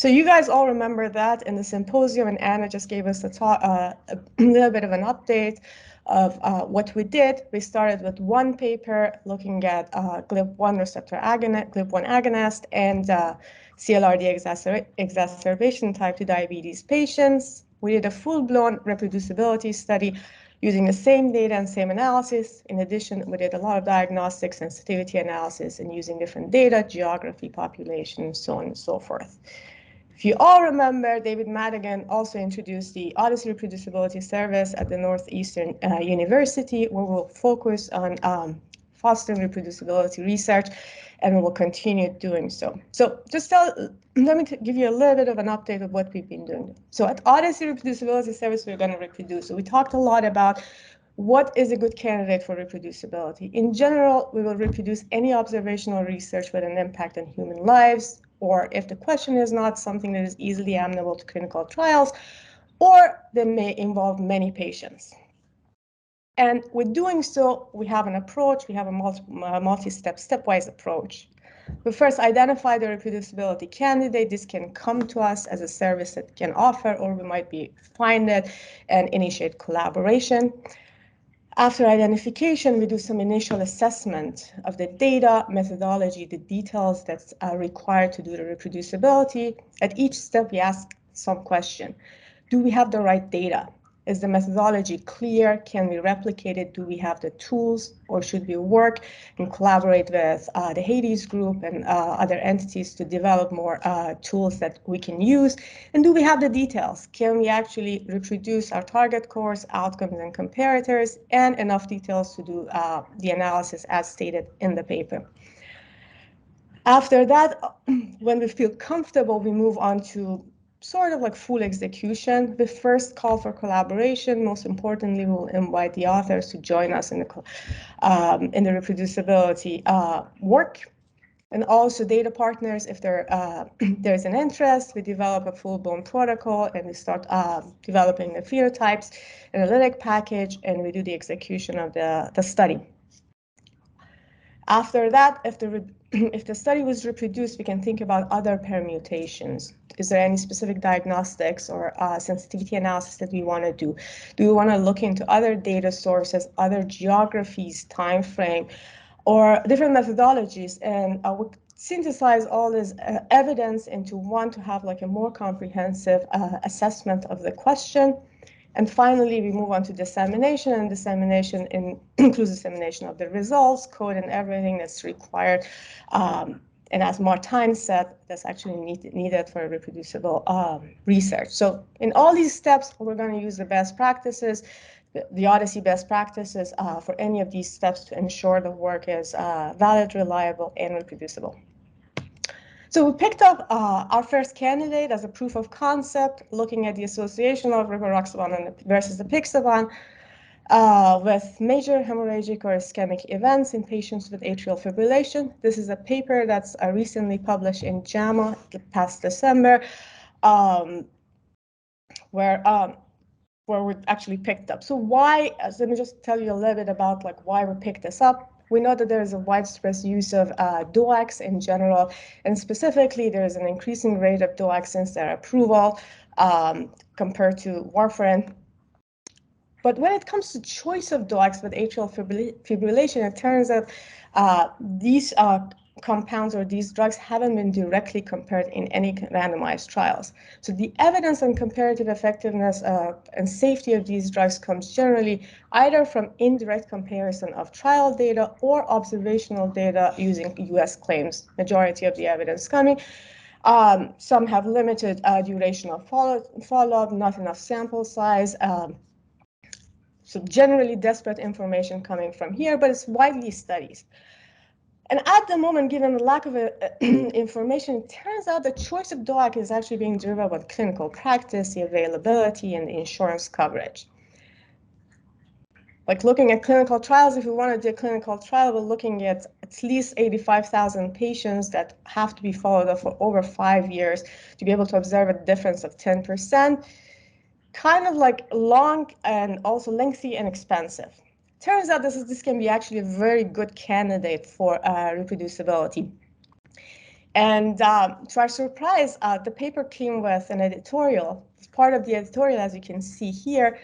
So you guys all remember that in the symposium, and Anna just gave us a little bit of an update of what we did. We started with one paper looking at GLP-1 receptor agonist, GLP-1 agonist, and CLRD exacerbation type 2 diabetes patients. We did a full-blown reproducibility study using the same data and same analysis. In addition, we did a lot of diagnostic sensitivity analysis and using different data, geography, population, so on and so forth. If you all remember, David Madigan also introduced the OHDSI Reproducibility Service at the Northeastern University, where we'll focus on fostering reproducibility research, and we will continue doing so. So just let me give you a little bit of an update of what we've been doing. So at OHDSI Reproducibility Service, we're going to reproduce. So we talked a lot about what is a good candidate for reproducibility. In general, we will reproduce any observational research with an impact on human lives, or if the question is not something that is easily amenable to clinical trials, or that may involve many patients. And with doing so, we have an approach, we have a multi-step, stepwise approach. We first identify the reproducibility candidate. This can come to us as a service that can offer, or we might find it and initiate collaboration. After identification, we do some initial assessment of the data, methodology, the details that's required to do the reproducibility. At each step, we ask some question. Do we have the right data? Is the methodology clear? Can we replicate it? Do we have the tools, or should we work and collaborate with the Hades group and other entities to develop more tools that we can use? And do we have the details? Can we actually reproduce our target course, outcomes, and comparators, and enough details to do the analysis as stated in the paper? After that, when we feel comfortable, we move on to sort of like full execution. We first call for collaboration. Most importantly, we'll invite the authors to join us in the reproducibility work, and also data partners. If there's an interest, we develop a full-blown protocol, and we start developing the phenotypes, analytic package, and we do the execution of the study. After that, if the study was reproduced, we can think about other permutations. Is there any specific diagnostics or sensitivity analysis that we want to do? Do we want to look into other data sources, other geographies, time frame, or different methodologies? And we synthesize all this evidence into one to have like a more comprehensive assessment of the question. And finally, we move on to dissemination, and dissemination includes dissemination of the results, code, and everything that's required. And as Martijn said, that's actually needed for reproducible research. So in all these steps, we're going to use the best practices, the OHDSI best practices for any of these steps to ensure the work is valid, reliable, and reproducible. So we picked up our first candidate as a proof of concept, looking at the association of rivaroxaban versus apixaban with major hemorrhagic or ischemic events in patients with atrial fibrillation. This is a paper that's recently published in JAMA past December, where we actually picked up. So why? Let me just tell you a little bit about like why we picked this up. We know that there is a widespread use of DOACs in general, and specifically there is an increasing rate of DOACs since their approval compared to warfarin. But when it comes to choice of DOACs with atrial fibrillation, it turns out these compounds or these drugs haven't been directly compared in any randomized trials. So the evidence on comparative effectiveness and safety of these drugs comes generally either from indirect comparison of trial data or observational data using US claims, majority of the evidence coming. Some have limited duration of follow-up, not enough sample size. So generally desperate information coming from here, but it's widely studied. And at the moment, given the lack of information, it turns out the choice of DOAC is actually being driven by clinical practice, the availability, and the insurance coverage. Like looking at clinical trials, if we want to do a clinical trial, we're looking at least 85,000 patients that have to be followed up for over 5 years to be able to observe a difference of 10%. Kind of like long and also lengthy and expensive. Turns out this can be actually a very good candidate for reproducibility. And to our surprise, the paper came with an editorial. As part of the editorial, as you can see here,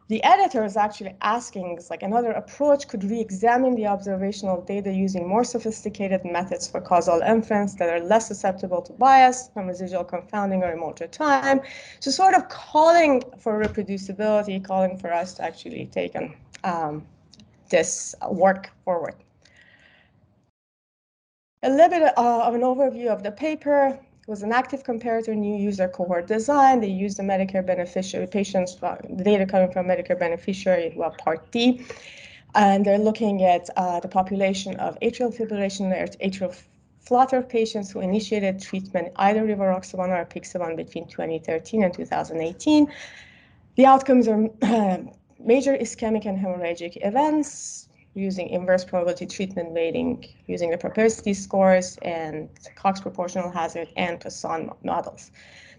the editor is actually asking, like, another approach could re-examine the observational data using more sophisticated methods for causal inference that are less susceptible to bias from residual confounding or remote time. So sort of calling for reproducibility, calling for us to actually take this work forward. A little bit of an overview of the paper. It was an active comparator new user cohort design. They used the Medicare beneficiary patients, the data coming from Medicare beneficiary, well, Part D. And they're looking at the population of atrial fibrillation or atrial flutter patients who initiated treatment, either rivaroxaban or apixaban between 2013 and 2018. The outcomes are major ischemic and hemorrhagic events, using inverse probability treatment weighting, using the propensity scores and Cox proportional hazard and Poisson models.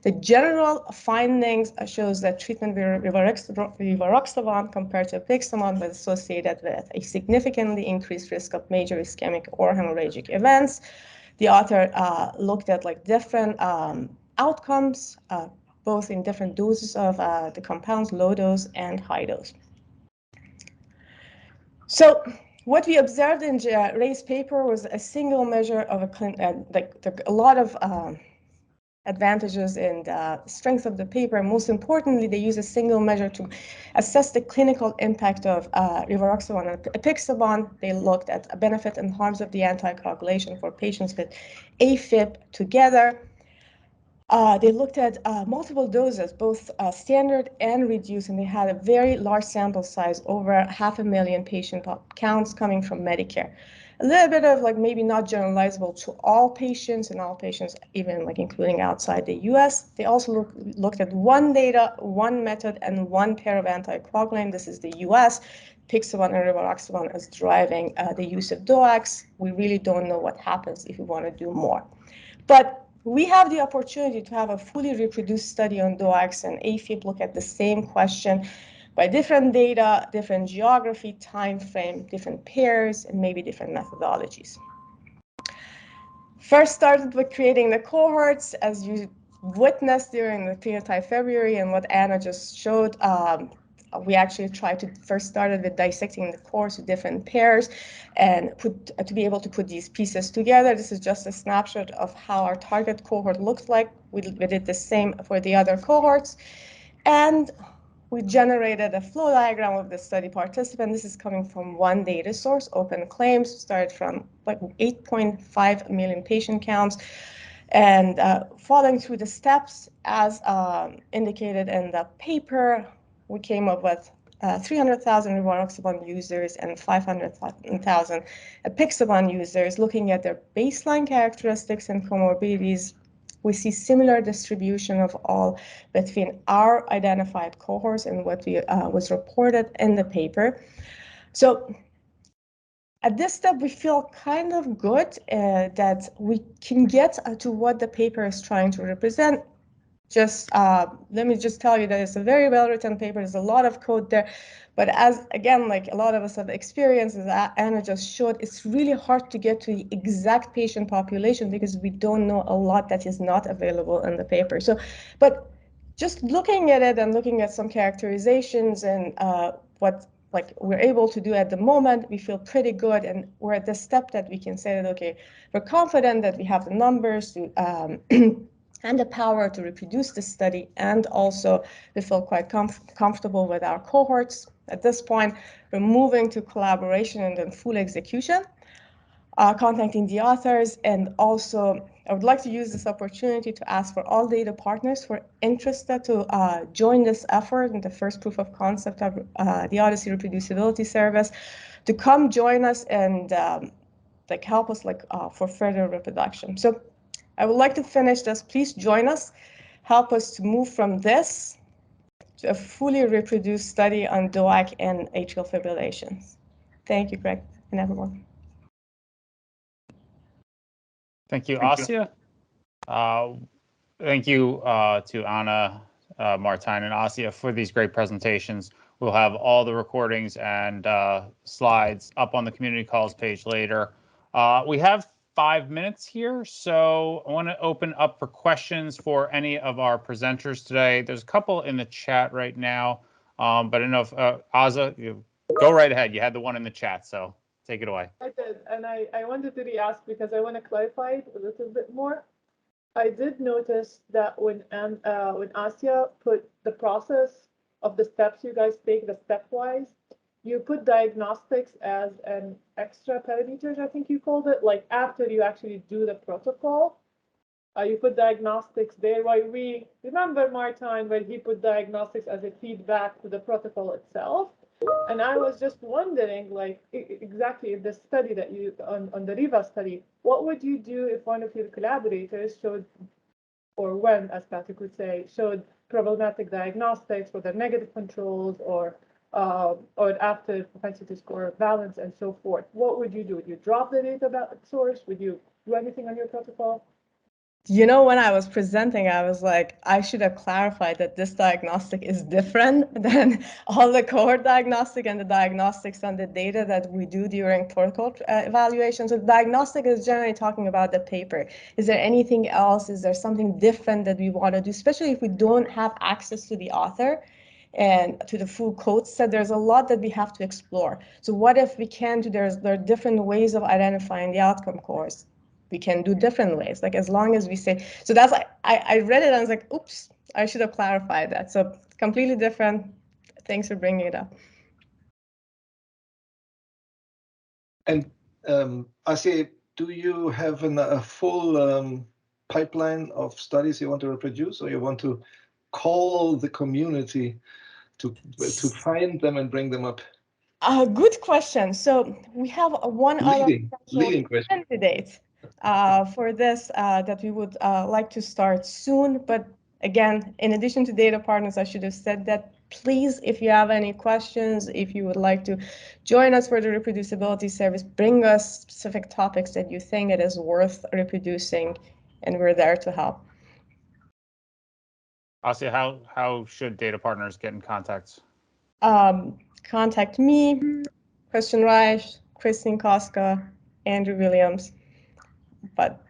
The general findings shows that treatment with rivaroxaban compared to apixaban was associated with a significantly increased risk of major ischemic or hemorrhagic events. The author looked at like different outcomes, both in different doses of the compounds, low dose and high dose. So what we observed in Ray's paper was a single measure of a lot of advantages and strengths of the paper. Most importantly, they use a single measure to assess the clinical impact of rivaroxaban and apixaban. They looked at the benefit and harms of the anticoagulation for patients with AFib together. They looked at multiple doses, both standard and reduced, and they had a very large sample size, over 500,000 patient counts coming from Medicare. A little bit of like maybe not generalizable to all patients, and all patients even like including outside the US. They also looked at one data, one method, and one pair of anticoagulant. This is the US. Apixaban and rivaroxaban is driving the use of DOACs. We really don't know what happens if we want to do more. But we have the opportunity to have a fully reproduced study on DOACs and AFib, look at the same question by different data, different geography, time frame, different pairs, and maybe different methodologies. First started with creating the cohorts, as you witnessed during the Phenotype February and what Anna just showed. We actually tried to first started with dissecting the cohorts with different pairs and to be able to put these pieces together. This is just a snapshot of how our target cohort looks like. We did the same for the other cohorts. And we generated a flow diagram of the study participant. This is coming from one data source, Open Claims, started from like 8.5 million patient counts. And following through the steps as indicated in the paper, we came up with 300,000 rivaroxaban users and 500,000 apixaban users. Looking at their baseline characteristics and comorbidities, we see similar distribution of all between our identified cohorts and what was reported in the paper. So at this step, we feel kind of good that we can get to what the paper is trying to represent. Just let me just tell you that it's a very well-written paper. There's a lot of code there, but as again, like a lot of us have experienced, as Anna just showed, it's really hard to get to the exact patient population because we don't know a lot that is not available in the paper. So, but just looking at it and looking at some characterizations and what like we're able to do at the moment, we feel pretty good, and we're at the step that we can say that okay, we're confident that we have the numbers to and the power to reproduce the study, and also we feel quite comfortable with our cohorts. At this point, we're moving to collaboration and then full execution, contacting the authors, and also I would like to use this opportunity to ask for all data partners who are interested to join this effort in the first proof of concept of the OHDSI Reproducibility Service to come join us and like help us like for further reproduction. So I would like to finish this. Please join us. Help us to move from this to a fully reproduced study on DOAC and atrial fibrillations. Thank you, Greg, and everyone. Thank you, Asieh. Thank you to Anna, Martijn, and Asieh for these great presentations. We'll have all the recordings and slides up on the community calls page later. We have 5 minutes here, so I want to open up for questions for any of our presenters today. There's a couple in the chat right now, but I don't know if Asieh, you go right ahead. You had the one in the chat, so take it away. I did, and I wanted to re-ask because I want to clarify it a little bit more. I did notice that when Asieh put the process of the steps you guys take, the stepwise, you put diagnostics as an extra parameters, I think you called it, like after you actually do the protocol. You put diagnostics there. While we remember Martijn, where he put diagnostics as a feedback to the protocol itself. And I was just wondering, like, exactly in the study that you, on the RIVA study, what would you do if one of your collaborators showed, or when, as Patrick would say, showed problematic diagnostics, whether negative controls or after propensity score balance and so forth? What would you do? Would you drop the data source? Would you do anything on your protocol? You know, when I was presenting, I was like, I should have clarified that this diagnostic is different than all the cohort diagnostic and the diagnostics on the data that we do during protocol evaluations. So diagnostic is generally talking about the paper. Is there anything else? Is there something different that we want to do, especially if we don't have access to the author and to the full code set? There's a lot that we have to explore. So what if we can do, there are different ways of identifying the outcome course. We can do different ways, like as long as we say, so that's like, I read it and I was like, oops, I should have clarified that. So completely different. Thanks for bringing it up. And Asieh, do you have a full pipeline of studies you want to reproduce, or you want to call the community to find them and bring them up? Good question. So we have one leading question candidate for this that we would like to start soon. But again, in addition to data partners, I should have said that. Please, if you have any questions, if you would like to join us for the reproducibility service, bring us specific topics that you think it is worth reproducing, and we're there to help. Asieh, how should data partners get in contact? Contact me, Christian Reich, Christine Koska, Andrew Williams. But